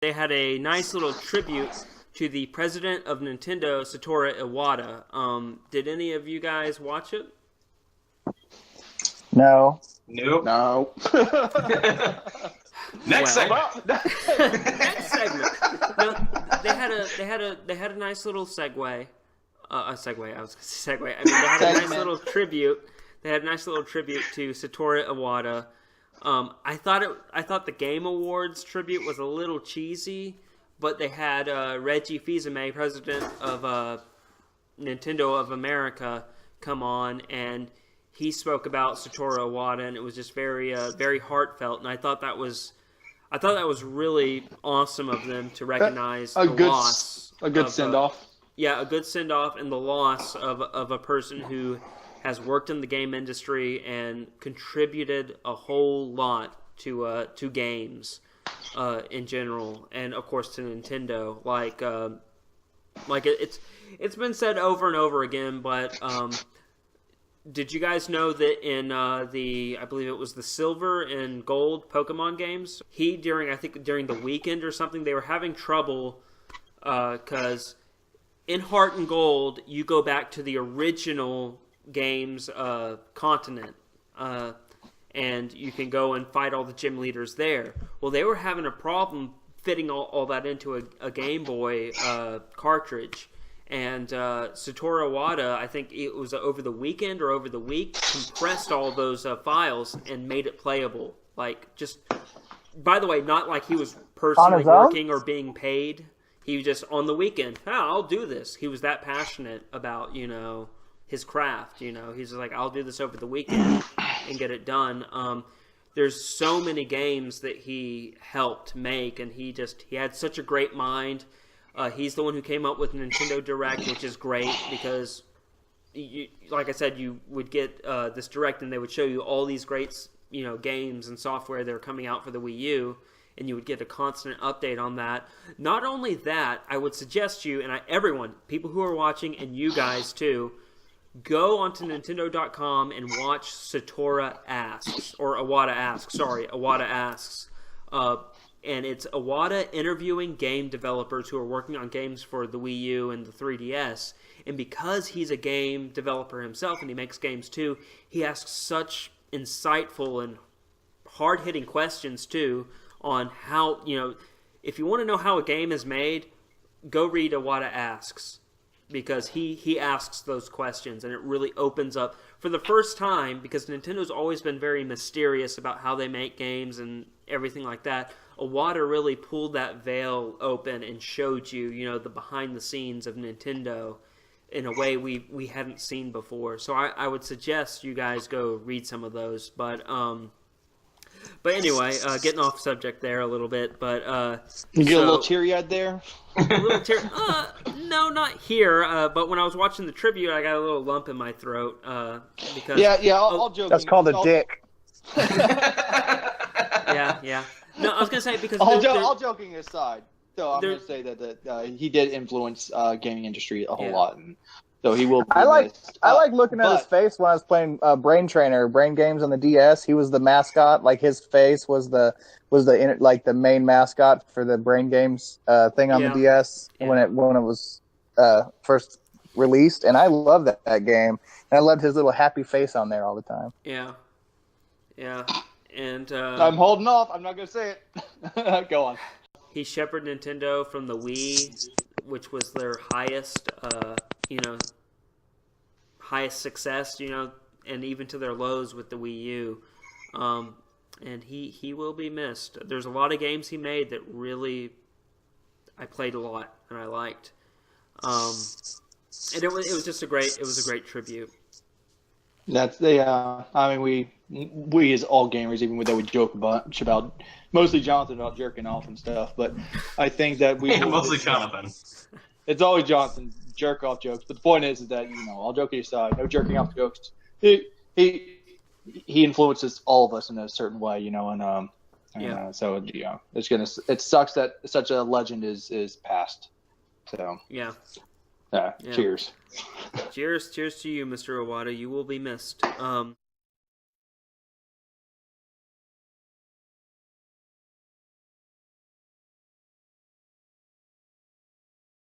They had a nice little tribute to the president of Nintendo, Satoru Iwata. Did any of you guys watch it? No. Nope. No. Next segment. Next segment. No, they had a nice little segue. I was gonna say segue. I mean, they had a nice little tribute. They had a nice little tribute to Satoru Iwata. I thought the Game Awards tribute was a little cheesy, but they had Reggie Fils-Aimé, president of Nintendo of America, come on, and he spoke about Satoru Iwata, and it was just very very heartfelt. And I thought that was really awesome of them to recognize the loss. A good send-off. Yeah, a good send-off and the loss of a person who has worked in the game industry and contributed a whole lot to games in general, and of course to Nintendo. It's been said over and over again, but did you guys know that in I believe it was the Silver and Gold Pokemon games, during the weekend or something, they were having trouble because in Heart and Gold you go back to the original game's continent, and you can go and fight all the gym leaders there. Well, they were having a problem fitting all that into a Game Boy cartridge. And Satoru Iwata, I think it was over the weekend or over the week, compressed all those files and made it playable. Like, just, by the way, not like he was personally working or being paid. He was just on the weekend, I'll do this. He was that passionate about, his craft. He's just like, I'll do this over the weekend and get it done. There's so many games that he helped make, and he had such a great mind. He's the one who came up with Nintendo Direct, which is great because, like I said, you would get this Direct and they would show you all these great, games and software that are coming out for the Wii U, and you would get a constant update on that. Not only that, I would suggest you, and everyone, people who are watching, and you guys too, go onto Nintendo.com and watch Iwata Asks. And it's Iwata interviewing game developers who are working on games for the Wii U and the 3DS. And because he's a game developer himself and he makes games too, he asks such insightful and hard-hitting questions too on how, if you want to know how a game is made, go read Iwata Asks. Because he asks those questions, and it really opens up for the first time, because Nintendo's always been very mysterious about how they make games and everything like that. Iwata really pulled that veil open and showed you, the behind the scenes of Nintendo in a way we hadn't seen before. So I would suggest you guys go read some of those. But anyway, getting off subject there a little bit. But you get a little teary-eyed there. A little teary. No, not here. But when I was watching the tribute, I got a little lump in my throat because. Yeah. I'll joke. That's called a dick. Yeah. No, I was gonna say because all joking aside, so I'm gonna say that he did influence gaming industry a whole lot, and so he will. I like looking at his face when I was playing Brain Games on the DS. He was the mascot. Like his face was the main mascot for the Brain Games thing on the DS when it was first released, and I loved that game. And I loved his little happy face on there all the time. Yeah. And I'm holding off. I'm not gonna say it. Go on. He shepherded Nintendo from the Wii, which was their highest success, and even to their lows with the Wii U. And he will be missed. There's a lot of games he made that really I played a lot and I liked. And it was just a great tribute. That's we as all gamers, even though we joke about mostly Jonathan about jerking off and stuff, but I think that mostly Jonathan. It's always Jonathan jerk off jokes. But the point is that all joking aside, no jerking off jokes. He influences all of us in a certain way, so it sucks that such a legend is passed. So yeah. Cheers. Cheers to you, Mr. Iwata. You will be missed.